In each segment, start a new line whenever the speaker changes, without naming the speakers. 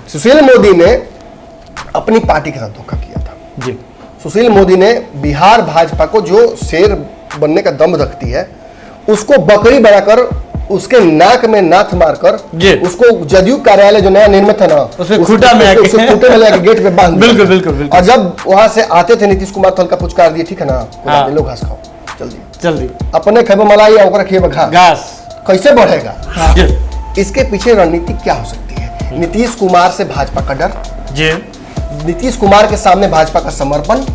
सुशील मोदी ने अपनी पार्टी के साथ धोखा किया था
जी।
सुशील मोदी ने बिहार भाजपा को जो शेर बनने का दम रखती है उसको बकरी बनाकर उसके नाक में नाथ मारकर उसको जदयू कार्यालय जो नया निर्मित है ना
उसमें खूंटा में
लेके गेट पे बांध
बिल्कुल बिल्कुल बिल्कुल।
और जब वहां से आते थे नीतीश कुमार तो हल्का पुचकार दिए, ठीक है ना, लो घास खाओ जल्दी
जल्दी,
अपने खेबे मलाई और खेबे घास, कैसे बढ़ेगा? इसके पीछे रणनीति क्या हो सकती है? नीतीश कुमार से भाजपा का डर, नीतीश कुमार के सामने भाजपा का समर्पण,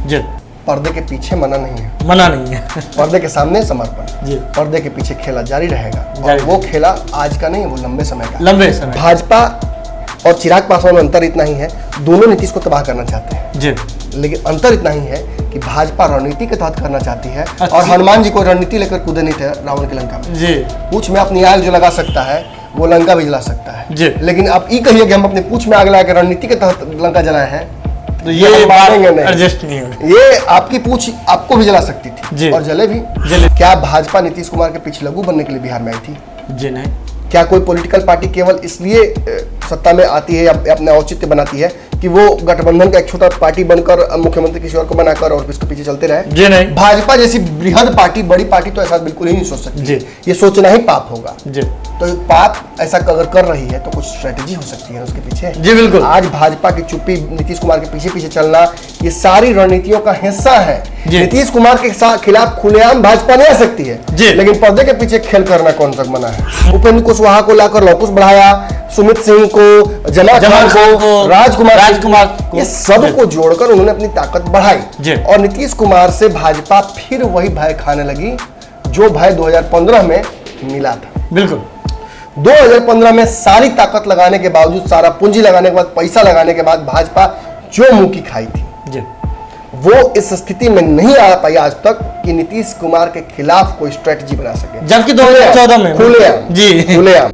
पर्दे के पीछे मना नहीं है पर्दे के सामने समर्पण, पर्दे के पीछे खेला जारी रहेगा और वो खेला आज का नहीं, वो लंबे समय का। भाजपा और चिराग पासवान में अंतर इतना ही है, दोनों नीतीश को तबाह करना चाहते हैं लेकिन अंतर इतना ही है कि भाजपा रणनीति के तहत करना चाहती है और हनुमान जी को रणनीति लेकर कूदे नहीं थे रावण की लंका में। पूछ में अपनी आग जो लगा सकता है वो लंका भी जला सकता है, लेकिन आप ये कहिए कि हम अपनी पूछ में आग लगा के रणनीति के तहत लंका जलाए हैं
तो ये एडजस्ट नहीं है।
ये आपकी पूछ आपको भी जला सकती थी और जले भी। क्या भाजपा नीतीश कुमार के पीछे लघु बनने के लिए बिहार में आई थी?
जी नहीं।
क्या कोई पॉलिटिकल पार्टी केवल इसलिए सत्ता में आती है या अपने औचित्य बनाती है कि वो गठबंधन का एक छोटा पार्टी बनकर मुख्यमंत्री किसी और को बनाकर और इसके पीछे चलते रहे?
जी नहीं।
भाजपा जैसी बृहद पार्टी, बड़ी पार्टी तो ऐसा बिल्कुल ही नहीं सोच सकती। ये सोचना ही पाप होगा। तो पाप ऐसा अगर कर रही है तो कुछ स्ट्रेटेजी हो सकती है उसके पीछे।
जी बिल्कुल।
आज भाजपा की चुप्पी, नीतीश कुमार के पीछे पीछे चलना, ये सारी रणनीतियों का हिस्सा है। नीतीश कुमार के खिलाफ खुलेआम भाजपा नहीं आ सकती है, लेकिन पर्दे के पीछे खेल करना कौन तक मना है? उपेंद्र कुशवाहा को लाकर लौकुश बढ़ाया, सुमित सिंह को, जमा खान को, राजकुमार ये सब को जोड़कर उन्होंने अपनी ताकत बढ़ाई और नीतीश कुमार से भाजपा फिर वही भय खाने लगी जो भय 2015 में मिला था।
बिल्कुल।
2015 में सारी ताकत लगाने के बावजूद, सारा पूंजी लगाने के बाद, पैसा लगाने के बाद भाजपा जो मुंह की खाई थी वो इस स्थिति में नहीं आ पाई आज तक कि नीतीश कुमार के खिलाफ कोई स्ट्रेटजी बना सके,
जबकि 2014 में खुलेआम।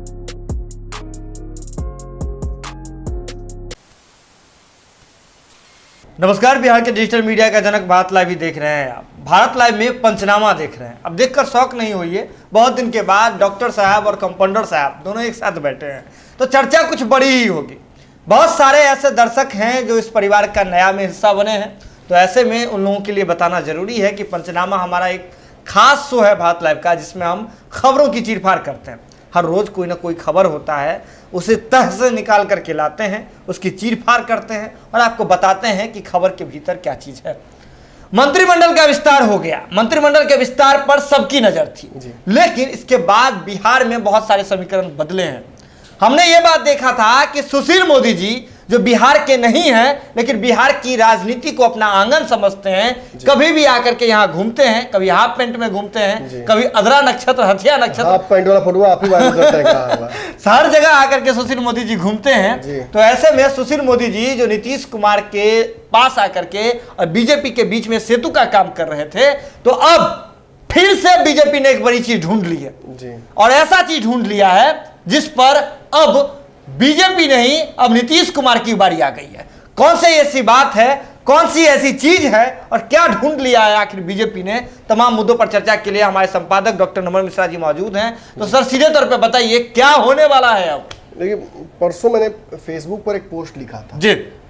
नमस्कार, बिहार के डिजिटल मीडिया का जनक भारत लाइव ही देख रहे हैं आप। भारत लाइव में पंचनामा देख रहे हैं। अब देखकर शौक नहीं होइए, बहुत दिन के बाद डॉक्टर साहब और कंपाउंडर साहब दोनों एक साथ बैठे हैं तो चर्चा कुछ बड़ी ही होगी। बहुत सारे ऐसे दर्शक हैं जो इस परिवार का नया में हिस्सा बने हैं, तो ऐसे में उन लोगों के लिए बताना जरूरी है कि पंचनामा हमारा एक खास शो है भारत लाइव का, जिसमें हम खबरों की चीरफाड़ करते हैं। हर रोज कोई ना कोई खबर होता है, उसे तह से निकाल करके लाते हैं, उसकी चीरफाड़ करते हैं और आपको बताते हैं कि खबर के भीतर क्या चीज है। मंत्रिमंडल का विस्तार हो गया, मंत्रिमंडल के विस्तार पर सबकी नजर थी, लेकिन इसके बाद बिहार में बहुत सारे समीकरण बदले हैं। हमने ये बात देखा था कि सुशील मोदी जी जो बिहार के नहीं हैं लेकिन बिहार की राजनीति को अपना आंगन समझते हैं, कभी भी आकर के यहाँ घूमते हैं, कभी हाफ पैंट में घूमते हैं, कभी अदरा नक्षत्र, हथिया नक्षत्र,
हाफ पैंट वाला फोटो आप ही वायरल करते हैं।
हर जगह आकर के सुशील मोदी जी घूमते हैं। तो ऐसे में सुशील मोदी जी जो नीतीश कुमार के पास आकर के और बीजेपी के बीच में सेतु का काम कर रहे थे, तो अब फिर से बीजेपी ने एक बड़ी चीज ढूंढ ली है और ऐसा चीज ढूंढ लिया है जिस पर अब बीजेपी नहीं, अब नीतीश कुमार की बारी आ गई है। कौन सी ऐसी बात है, कौन सी ऐसी चीज है और क्या ढूंढ लिया है आखिर बीजेपी ने? तमाम मुद्दों पर चर्चा के लिए हमारे संपादक डॉक्टर नमन मिश्रा जी मौजूद हैं। तो सर, सीधे तौर पे बताइए क्या होने वाला है अब?
देखिए, परसों मैंने फेसबुक पर एक पोस्ट लिखा था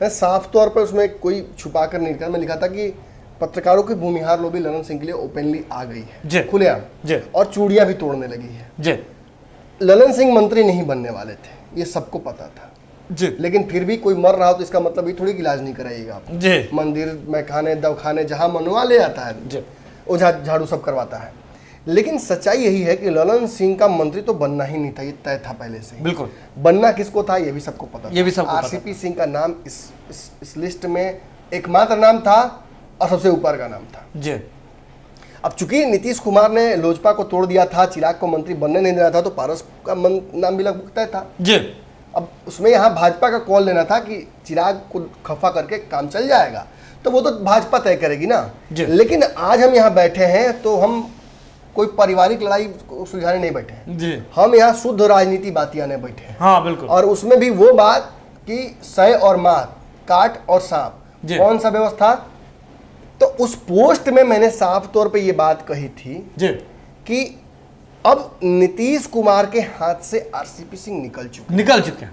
मैं साफ तौर पर उसमें कोई छुपा कर नहीं लिखा। मैं लिखा था कि पत्रकारों की भूमिहार लोबी ललन सिंह के लिए ओपनली आ गई है खुलेआम और चूड़ियां भी तोड़ने लगी है। ललन सिंह मंत्री नहीं बनने वाले थे, ये सबको पता था लेकिन फिर भी कोई मर रहा हो तो इसका मतलब ये थोड़ी कि इलाज नहीं कराइएगा आप। मंदिर में खाने दवाखाने जहां मनवा ले आता है, ओझा झाड़ू सब करवाता है। लेकिन सच्चाई यही है कि ललन सिंह का मंत्री तो बनना ही नहीं था, ये तय था पहले से। बिल्कुल। बनना किसको था ये भी सबको पता था। आरसीपी सिंह का नाम इस लिस्ट में एकमात्र नाम था और सबसे ऊपर का नाम था। अब चूंकि नीतीश कुमार ने लोजपा को तोड़ दिया था, चिराग को मंत्री बनने नहीं देना था, तो पारस का नाम भी लगभग तय था। अब उसमें यहाँ भाजपा का कॉल लेना था कि चिराग को खफा करके काम चल जाएगा, तो वो तो भाजपा तय करेगी ना। लेकिन आज हम यहाँ बैठे हैं तो हम कोई पारिवारिक लड़ाई सुलझाने नहीं बैठे हैं, हम यहाँ शुद्ध राजनीति बातियाने बैठे हैं।
हाँ बिल्कुल।
और उसमें भी वो बात कि सय और मार, काट और सांप, कौन सा व्यवस्था। तो उस पोस्ट में मैंने साफ तौर पे ये बात कही थी कि अब नीतीश कुमार के हाथ से आरसीपी सिंह निकल चुके हैं।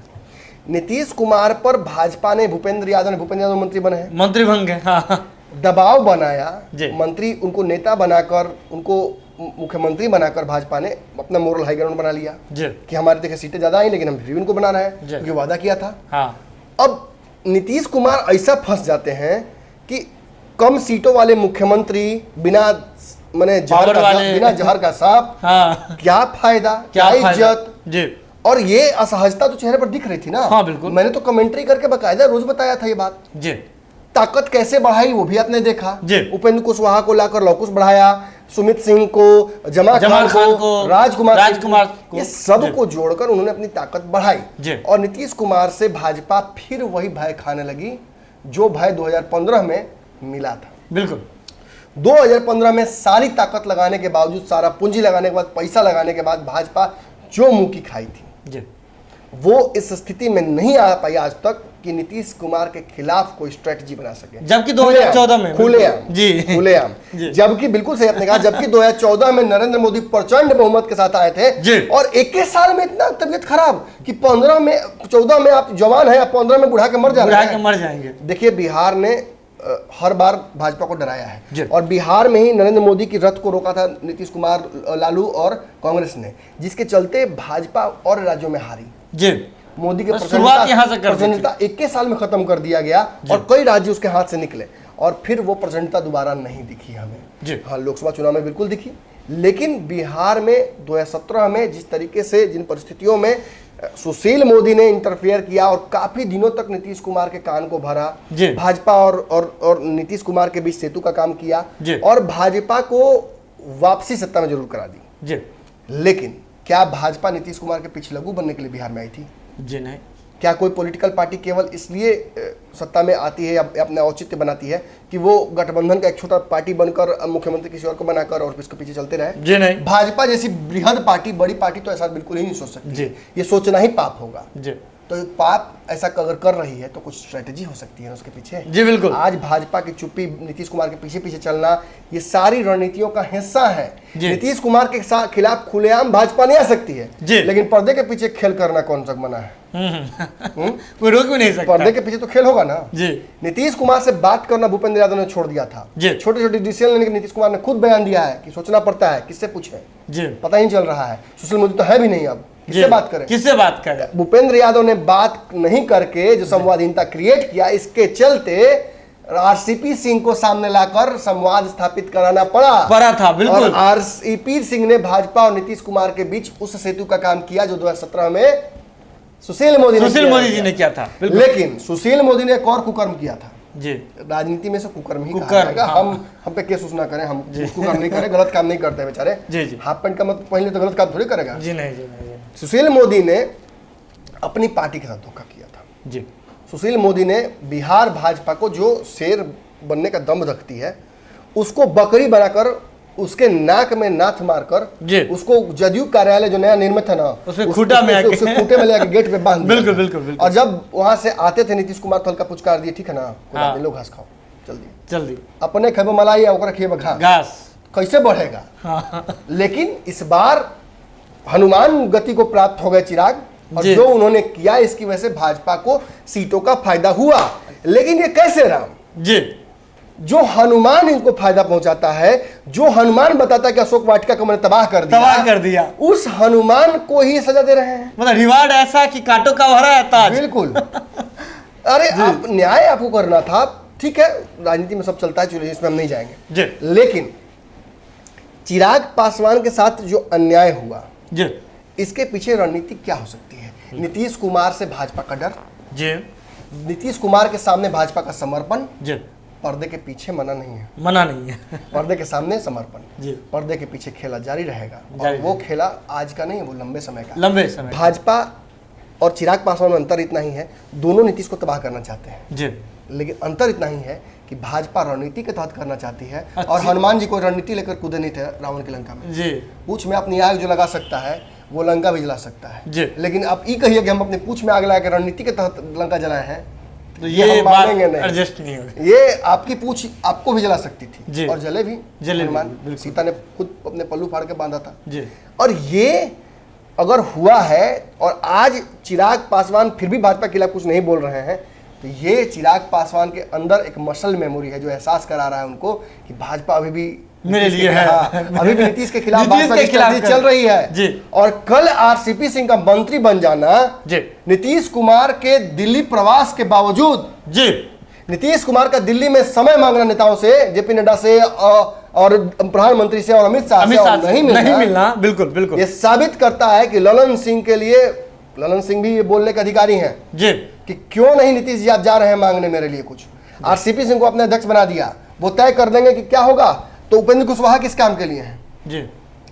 नीतीश कुमार पर भाजपा ने भूपेंद्र यादव मंत्री बने हैं,
मंत्री बन गए, हाँ,
दबाव बनाया,
जी।
मंत्री उनको नेता बनाकर, उनको मुख्यमंत्री बनाकर भाजपा ने अपना मोरल हाई ग्राउंड बना लिया
जी,
कि हमारे देखिए सीटें ज्यादा आई लेकिन हम फिर भी उनको बनाना है, क्योंकि वादा किया था।
हाँ,
अब नीतीश कुमार ऐसा फंस जाते हैं कि कम सीटों वाले मुख्यमंत्री बिना माने बिना जहर का सांप,
हाँ,
क्या फायदा, क्या इज्जत
जी।
और ये असहजता तो चेहरे पर दिख रही थी ना।
हाँ, बिल्कुल।
मैंने तो कमेंट्री करके बकायदा रोज बताया था ये बात
जी।
ताकत कैसे बढ़ाई वो भी आपने देखा
जी।
उपेंद्र कुशवाहा को लाकर लौकुश बढ़ाया, सुमित सिंह को, जमा खान को, राजकुमार को, ये सब को जोड़कर उन्होंने अपनी ताकत बढ़ाई और नीतीश कुमार से भाजपा फिर वही भय खाने लगी जो भय 2015 में मिला था।
बिल्कुल
2015 में सारी ताकत लगाने के बावजूद, सारा पूंजी लगाने के बाद, पैसा लगाने के बाद भाजपा जो मुंह की खाई थी
जी,
वो इस स्थिति में नहीं आ पाई आज तक कि नीतीश कुमार के खिलाफ कोई स्ट्रेटजी बना सके।
जबकि 2014 में
खुलेआम
जी,
खुलेआम, जबकि बिल्कुल सही आपने कहा, जबकि 2014 में नरेंद्र मोदी प्रचंड बहुमत के साथ आए थे और 21 साल में इतना तबीयत खराब कि 14 में आप जवान हैं, 15 में बुढ़ा के मर
जाएंगे।
देखिए बिहार ने हर बार भाजपा को डराया है और बिहार में ही नरेंद्र मोदी की रथ को रोका था नीतीश कुमार, लालू और कांग्रेस ने, जिसके चलते भाजपा और राज्यों में हारी जी। मोदी के प्रचंडता 21 साल में खत्म कर दिया गया और कई राज्य उसके हाथ से निकले और फिर वो प्रचंडता दोबारा नहीं दिखी हमें। हाँ, लोकसभा चुनाव में बिल्कुल दिखी, लेकिन बिहार में 2017 में जिस तरीके से, जिन परिस्थितियों में सुशील मोदी ने इंटरफेयर किया और काफी दिनों तक नीतीश कुमार के कान को भरा, भाजपा और नीतीश कुमार के बीच सेतु का काम किया और भाजपा को वापसी सत्ता में जरूर करा दी। लेकिन क्या भाजपा नीतीश कुमार के पीछे लघु बनने के लिए बिहार में आई थी?
जी नहीं।
क्या कोई पॉलिटिकल पार्टी केवल इसलिए सत्ता में आती है या अपना औचित्य बनाती है कि वो गठबंधन का एक छोटा पार्टी बनकर मुख्यमंत्री किसी और को बनाकर और इसके पीछे चलते रहे?
जी नहीं।
भाजपा जैसी बृहद पार्टी, बड़ी पार्टी तो ऐसा बिल्कुल ही नहीं सोच सकती जी। ये सोचना ही पाप होगा जी। तो पाप ऐसा अगर कर रही है तो कुछ स्ट्रेटेजी हो सकती है उसके पीछे
जी। बिल्कुल।
आज भाजपा की चुप्पी, नीतीश कुमार के पीछे पीछे चलना, ये सारी रणनीतियों का हिस्सा है। नीतीश कुमार के खिलाफ खुलेआम भाजपा नहीं आ सकती है जी। लेकिन पर्दे के पीछे खेल करना कौन सा मना है?
कोई रोक भी नहीं सकता।
पर्दे के पीछे तो खेल होगा ना जी। नीतीश कुमार से बात करना भूपेंद्र यादव ने छोड़ दिया था। छोटे छोटे डिसीजन लेने के नीतीश कुमार ने खुद बयान दिया है कि सोचना पड़ता है, किससे पूछे जी, पता ही नहीं चल रहा है। सुशील मोदी तो है भी नहीं, अब किससे बात करें?
किससे बात करें?
भूपेंद्र यादव ने बात नहीं करके जो संवादहीनता क्रिएट किया, इसके चलते आरसीपी सिंह को सामने लाकर संवाद स्थापित कराना पड़ा था। बिल्कुल। और आरसीपी सिंह ने भाजपा और नीतीश कुमार के बीच उस सेतु का काम किया जो 2017 में सुशील मोदी जी ने किया था। लेकिन सुशील मोदी ने एक और कुकर्म किया था जी। राजनीति में से कुकर्म ही कहा जाएगा। हम पे केस ना करें, हम कुकर्म नहीं करें, गलत काम नहीं करते बेचारे जी। हाफ पैंट का मतलब पहले तो गलत काम थोड़ी करेगा जी। नहीं। सुशील मोदी ने अपनी पार्टी के साथ धोखा किया था जी। सुशील मोदी ने बिहार भाजपा को जो शेर बनने का दम रखती है उसको बकरी बनाकर उसके नाक में नाथ मारकर उसको जदयू कार्यालय जो नया निर्मित है ना उसमें खूंटे में लेकर गेट पे बांध दिया। बिल्कुल। और जब वहां से आते थे नीतीश कुमार तो हल्का पुचकार दिए, ठीक है ना, लो घास खाओ, जल्दी अपने खेबो मलाई और खेबो घास, कैसे बढ़ेगा? लेकिन इस बार हनुमान गति को प्राप्त हो गए चिराग और जो उन्होंने किया इसकी वजह से भाजपा को सीटों का फायदा हुआ। लेकिन ये कैसे राम जी? जो हनुमान इनको फायदा पहुंचाता है, जो हनुमान बताता है कि अशोक वाटिका को मैंने तबाह कर दिया, उस हनुमान को ही सजा दे रहे हैं। मतलब रिवार्ड ऐसा कि कांटों का भरा है ताज। बिल्कुल। अरे आप न्याय आपको करना था, ठीक है, राजनीति में सब चलता है, चलिए इसमें हम नहीं जाएंगे। लेकिन चिराग पासवान के साथ जो अन्याय हुआ जी, इसके पीछे रणनीति क्या हो सकती है? नीतीश कुमार से भाजपा का डर जी, नीतीश कुमार के सामने भाजपा का समर्पण जी। पर्दे के पीछे मना नहीं है पर्दे के सामने समर्पण जी। पर्दे के पीछे खेला जारी रहेगा और वो खेला आज का नहीं है, वो लंबे समय का। भाजपा और चिराग पासवान में अंतर इतना ही है, दोनों नीतीश को तबाह करना चाहते हैं जी। लेकिन अंतर इतना ही है कि भाजपा रणनीति के तहत करना चाहती है और हनुमान जी को रणनीति लेकर कूदे नहीं थे रावण की लंका में जी। पूछ में अपनी आग जो लगा सकता है वो लंका भी जला सकता है जी। लेकिन आप ये कहिए कि हम अपनी पूछ में आग लगा के रणनीति के तहत लंका जलाए हैं तो ये मानेंगे नहीं, एडजस्ट नहीं होगा। ये आपकी पूछ आपको भी जला सकती थी और जले भी। हनुमान सीता ने खुद अपने पल्लू फाड़ के बांधा था जी। और ये अगर हुआ है और आज चिराग पासवान फिर भी भाजपा के खिलाफ कुछ नहीं बोल रहे हैं, तो ये चिराग पासवान के अंदर एक मसल मेमोरी है जो एहसास करा रहा है उनको कि भाजपा अभी भी
मेरे लिए है।
अभी भी नीतीश के खिलाफ भाजपा की स्ट्रैटेजी चल रही है
जी।
और कल आरसीपी सिंह का मंत्री बन जाना
जी,
नीतीश कुमार के दिल्ली प्रवास के बावजूद,
जी,
नीतीश कुमार का दिल्ली में समय मांगना नेताओं से, जेपी नड्डा से और प्रधानमंत्री से और अमित शाह से और नहीं मिलना,
बिल्कुल बिल्कुल,
ये साबित करता है कि ललन सिंह के लिए, ललन सिंह भी ये बोलने के अधिकारी हैं
जी,
कि क्यों नहीं नीतीश जी आप जा रहे हैं मांगने मेरे लिए कुछ। आरसीपी सिंह को अपने अध्यक्ष बना दिया, वो तय कर देंगे कि क्या होगा। तो उपेंद्र कुशवाहा किस काम के लिए हैं
जी,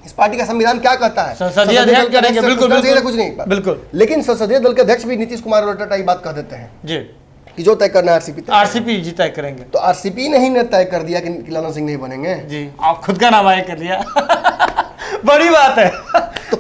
इस पार्टी का संविधान क्या कहता है,
संसदीय अध्यक्ष करेंगे, बिल्कुल बिल्कुल,
कुछ नहीं
बिल्कुल,
लेकिन संसदीय दल के अध्यक्ष भी नीतीश कुमार और टाटा बात कह देते हैं
जी
कि जो तय करना है
आरसीपी जी तय करेंगे।
तो आरसीपी नहीं ने तय कर दिया कि ललन सिंह नहीं बनेंगे
जी, आप खुद का नाम आया कर लिया बड़ी बात है,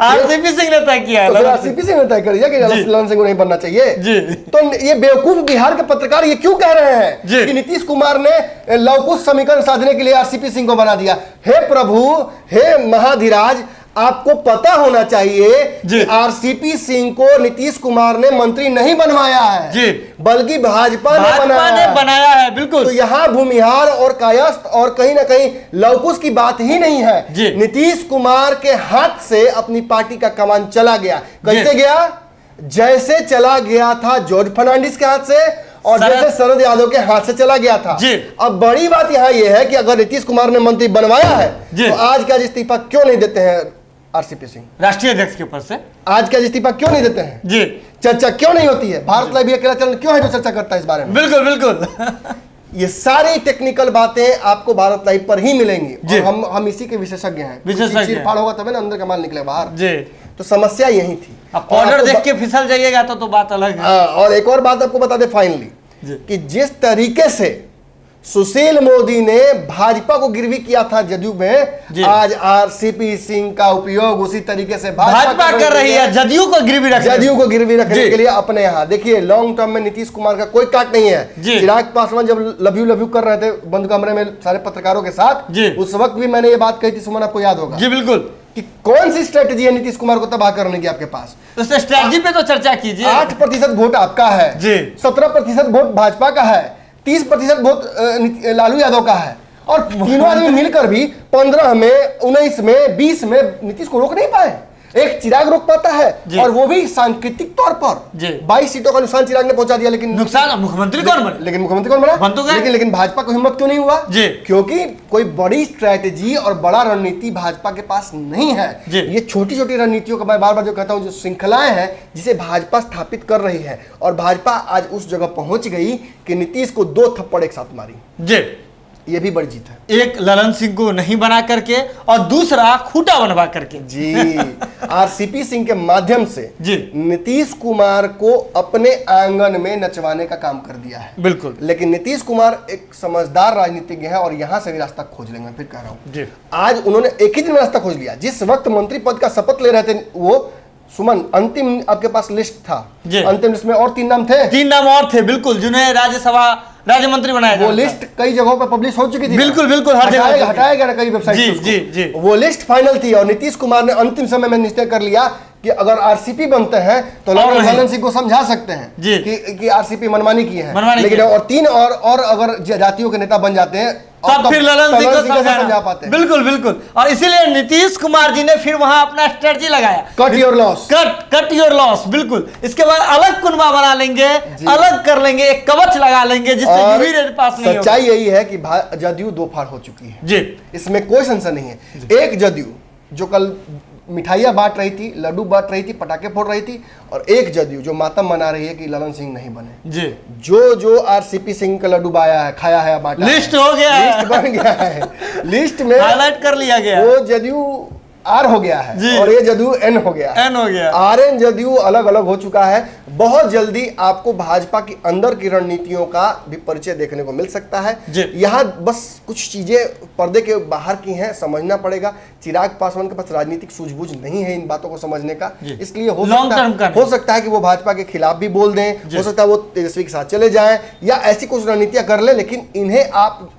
आरसीपी सिंह ने तय किया है,
आरसीपी सिंह ने तय कर दिया कि ललन सिंह को नहीं बनना चाहिए
जी।
तो ये बेवकूफ बिहार के पत्रकार ये क्यों कह रहे हैं कि नीतीश कुमार ने लवकुश समीकरण साधने के लिए आरसीपी सिंह को बना दिया। हे प्रभु, हे महाधिराज, आपको पता होना चाहिए कि आरसीपी सिंह को नीतीश कुमार ने मंत्री नहीं बनवाया है
जी,
बल्कि भाजपा
ने बनाया है। बिल्कुल,
तो यहाँ भूमिहार और कायस्थ और कहीं ना कहीं लवकुश की बात ही नहीं है। नीतीश कुमार के हाथ से अपनी पार्टी का कमान चला गया। कैसे गया? जैसे चला गया था जॉर्ज फर्नांडिस के हाथ से और जैसे शरद यादव के हाथ से चला गया था। अब बड़ी बात यहाँ यह है कि अगर नीतीश कुमार ने मंत्री बनवाया है तो आज का इस्तीफा क्यों नहीं देते हैं आरसीपी सिंह
राष्ट्रीय अध्यक्ष के पद से?
आज का इस्तीफा क्यों नहीं देते हैं जी? चर्चा क्यों नहीं होती है? भारत लाइव अकेला चैनल क्यों है जो चर्चा करता है इस बारे में?
बिल्कुल बिल्कुल
ये सारी टेक्निकल बातें आपको भारत लाइव पर ही मिलेंगी और हम इसी के विशेषज्ञ हैं। चीरफाड़ होगा तभी ना अंदर का माल निकले बाहर जी। तो समस्या यही थी।
अब ऑर्डर देख के फिसल जाइएगा तो बात अलग है।
और एक और बात आपको बता दे फाइनली कि जिस तरीके से सुशील मोदी ने भाजपा को गिरवी किया था जदयू में, आज आरसीपी सिंह का उपयोग उसी तरीके से
भाजपा कर रही है जदयू को गिरवी
रखने के लिए अपने यहाँ। देखिए लॉन्ग टर्म में नीतीश कुमार का कोई काट नहीं है। चिराग पासवान जब लव यू कर रहे थे बंद कमरे में सारे पत्रकारों के साथ, उस वक्त भी मैंने ये बात कही थी, सुमन आपको याद होगा जी। बिल्कुल, कि कौन सी स्ट्रेटजी है नीतीश कुमार को तबाह करने की आपके पास?
उस स्ट्रेटजी पे तो चर्चा कीजिए।
8% वोट आपका है जी, 17% वोट भाजपा का है, 30% वोट लालू यादव का है और तीनों आदमी मिलकर भी 15 में, 19 में, 20 में नीतीश को रोक नहीं पाए। एक चिराग रोक पाता है और वो भी सांकेतिक तौर पर 22 सीटों का नुकसान चिराग ने पहुंचा दिया। लेकिन
नुकसान मुख्यमंत्री कौन बने?
लेकिन मुख्यमंत्री कौन बना? लेकिन भाजपा को हिम्मत क्यों नहीं हुआ? क्योंकि कोई बड़ी स्ट्रैटेजी और बड़ा रणनीति भाजपा के पास नहीं है। ये छोटी छोटी रणनीतियों का मैं बार बार जो कहता हूँ, जो श्रृंखलाएं हैं जिसे भाजपा स्थापित कर रही है, और भाजपा आज उस जगह पहुंच गई कि नीतीश को 2 थप्पड़ एक साथ मारी जी। ये भी बड़ी जीत है।
एक ललन सिंह को नहीं बना करके और दूसरा खूटा बनवा करके
जी। आरसीपी सिंह के माध्यम से जी नीतीश कुमार को अपने आंगन में नचवाने का काम कर दिया है। बिल्कुल, लेकिन नीतीश कुमार एक समझदार राजनीतिज्ञ है और यहां से भी रास्ता खोज लेंगे। फिर कह रहा हूं, आज उन्होंने एक ही दिन में रास्ता खोज लिया। जिस वक्त मंत्री पद का शपथ ले रहे थे वो सुमन, अंतिम आपके पास लिस्ट था, अंतिम लिस्ट में और 3 नाम थे।
3 नाम और थे बिल्कुल, जिन्हें राज्यसभा राज्य मंत्री बनाया।
वो लिस्ट कई जगहों पर पब्लिश हो चुकी थी।
बिल्कुल बिल्कुल, हर जगह
हटाया गया कई वेबसाइट
जी जी जी।
वो लिस्ट फाइनल थी और नीतीश कुमार ने अंतिम समय में निश्चय कर लिया कि अगर आरसीपी बनते हैं तो ललन सिंह को समझा सकते हैं कि आरसीपी मनमानी की है, लेकिन और 3 और अगर जातियों के नेता बन जाते हैं
तब फिर ललन सिंह को समझा पाते हैं। बिल्कुल बिल्कुल, और इसीलिए नीतीश कुमार जी ने फिर वहां अपना स्ट्रेटजी लगाया,
cut your loss,
cut your loss. बिल्कुल, इसके बाद अलग कुनबा बना लेंगे, अलग कर लेंगे, एक कवच लगा लेंगे जिससे यूवी रेड पास नहीं होगा।
सच्चाई यही है कि जदयू 2 फाड़ हो चुकी है जी, इसमें कोई संशय नहीं है। एक जदयू जो कल मिठाइयां बांट रही थी, लड्डू बांट रही थी, पटाखे फोड़ रही थी, और एक जदयू जो मातम मना रही है कि ललन सिंह नहीं बने जी। जो आरसीपी सिंह का लड्डू खाया है, बांटा,
लिस्ट हो गया,
लिस्ट बन गया है, लिस्ट में
हाईलाइट कर लिया गया।
वो जदयू आर हो गया है और ये जदयू एन हो गया,
एन हो गया।
आर एन जदयू अलग अलग हो चुका है। बहुत जल्दी आपको भाजपा की अंदर की रणनीतियों का भी परिचय देखने को मिल सकता है। यहाँ बस कुछ चीजें पर्दे के बाहर की हैं, समझना पड़ेगा। चिराग पासवान के पास राजनीतिक सूझबूझ नहीं है इन बातों को समझने का, इसलिए हो सकता है कि वो भाजपा के खिलाफ भी बोल दें, हो सकता है वो तेजस्वी के साथ चले जाएं या ऐसी कुछ रणनीतियां कर ले, लेकिन इन्हें आप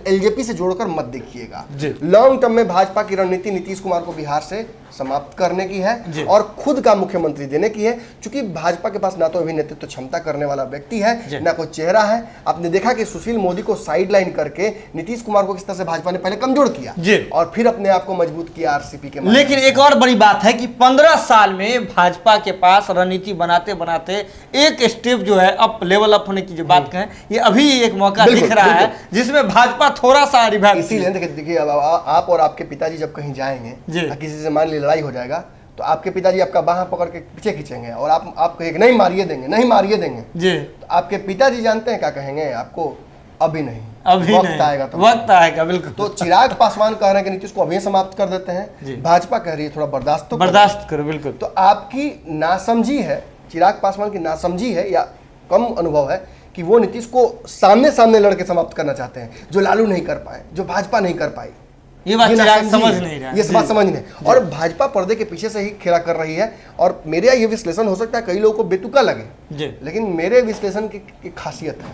एलजेपी से जोड़कर मत देखिएगा। लॉन्ग टर्म में भाजपा की रणनीति नीतीश कुमार को बिहार से समाप्त करने की है और खुद का मुख्यमंत्री देने की है। क्योंकि भाजपा के पास ना तो अभी नेतृत्व क्षमता करने वाला व्यक्ति है, ना कोई चेहरा है। आपने देखा कि सुशील मोदी को साइडलाइन करके नीतीश कुमार को किस तरह से भाजपा ने पहले कमजोर किया और फिर अपने आप को मजबूत किया आरसीपी के।
लेकिन एक और बड़ी बात है कि 15 साल में भाजपा के पास रणनीति बनाते बनाते एक स्टेप जो है अप लेवल अप होने की जो बात कहें, ये अभी एक मौका दिख रहा है जिसमें भाजपा थोड़ा सा रिवाइव।
इसीलिए देखिए अब आप और आपके पिताजी जब कहीं जाएंगे, किसी से मान ली लड़ाई हो जाएगा तो आपके पिताजी आपका बाहां पकड़ के पीछे खींचेंगे और आप कहेंगे नहीं मारिए देंगे, नहीं मारिए देंगे जी। तो आपके पिताजी जानते हैं क्या कहेंगे आपको? अभी नहीं,
अभी
वक्त आएगा, तो
वक्त आएगा। बिल्कुल।
तो चिराग पासवान कह रहे हैं कि नीतीश को अभी समाप्त कर देते हैं, भाजपा कह रही है थोड़ा
बर्दाश्त करो। बिल्कुल।
तो आपकी नासमझी है, चिराग पासवान की नासमझी है या कम अनुभव है कि वो नीतीश को सामने सामने लड़के समाप्त करना चाहते हैं, जो लालू नहीं कर पाए, जो भाजपा नहीं कर पाई।
ये बात समझ नहीं रहा,
ये बात समझ नहीं। और भाजपा पर्दे के पीछे से ही खेला कर रही है। और मेरा ये विश्लेषण हो सकता है कई लोगों को बेतुका लगे, लेकिन मेरे विश्लेषण की खासियत है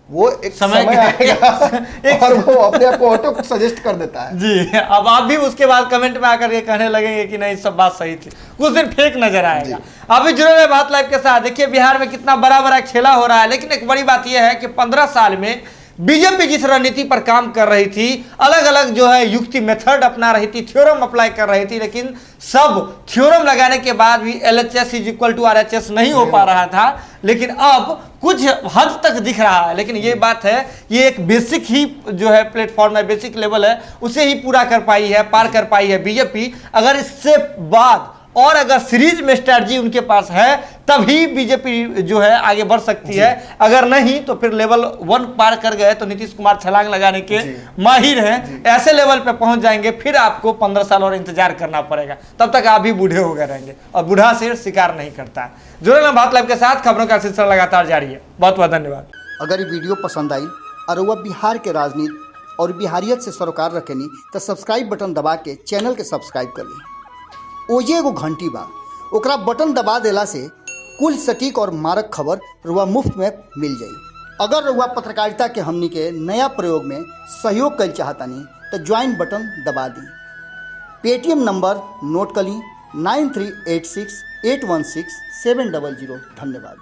वो एक समय आएगा और वो अपने आप को ऑटो सजेस्ट कर देता है
जी। अब आप भी उसके बाद कमेंट में आकर के कहने लगेंगे कि नहीं सब बात सही थी, कुछ दिन फेक नजर आएगा। अभी जुड़े हुए बात लाइव के साथ देखिए बिहार में कितना बड़ा बड़ा खेला हो रहा है। लेकिन एक बड़ी बात यह है कि 15 साल में बीजेपी जिस रणनीति पर काम कर रही थी, अलग अलग जो है युक्ति मेथड अपना रही थी, थ्योरम अप्लाई कर रही थी, लेकिन सब थ्योरम लगाने के बाद भी LHS = RHS नहीं हो पा रहा था। लेकिन अब कुछ हद तक दिख रहा है। लेकिन ये बात है, ये एक बेसिक ही जो है प्लेटफॉर्म है, बेसिक लेवल है, उसे ही पूरा कर पाई है, पार कर पाई है बीजेपी। अगर इससे बाद और अगर सीरीज में स्ट्रैटेजी उनके पास है तभी बीजेपी जो है आगे बढ़ सकती है। अगर नहीं तो फिर लेवल 1 पार कर गए तो नीतीश कुमार छलांग लगाने के माहिर हैं, ऐसे लेवल पे पहुंच जाएंगे, फिर आपको 15 साल और इंतजार करना पड़ेगा। तब तक आप भी बूढ़े हो गए रहेंगे और बूढ़ा शेर शिकार नहीं करता है। जुड़े बात लाइव के साथ, खबरों का सिलसिला लगातार जारी है। बहुत बहुत धन्यवाद।
अगर ये वीडियो पसंद आई और वह बिहार के राजनीति और बिहारियत से सरोकार रखेनी तो सब्सक्राइब बटन दबा के चैनल के सब्सक्राइब कर ली। ओजे एगो घंटी बा, ओकरा बटन दबा देला से कुल सटीक और मारक खबर रुआ मुफ्त में मिल जाई। अगर रुआ पत्रकारिता के हमनी के नया प्रयोग में सहयोग कर चाहतानी तो ज्वाइन बटन दबा दी। पेटीएम नंबर नोट कर ली 9386816700। धन्यवाद।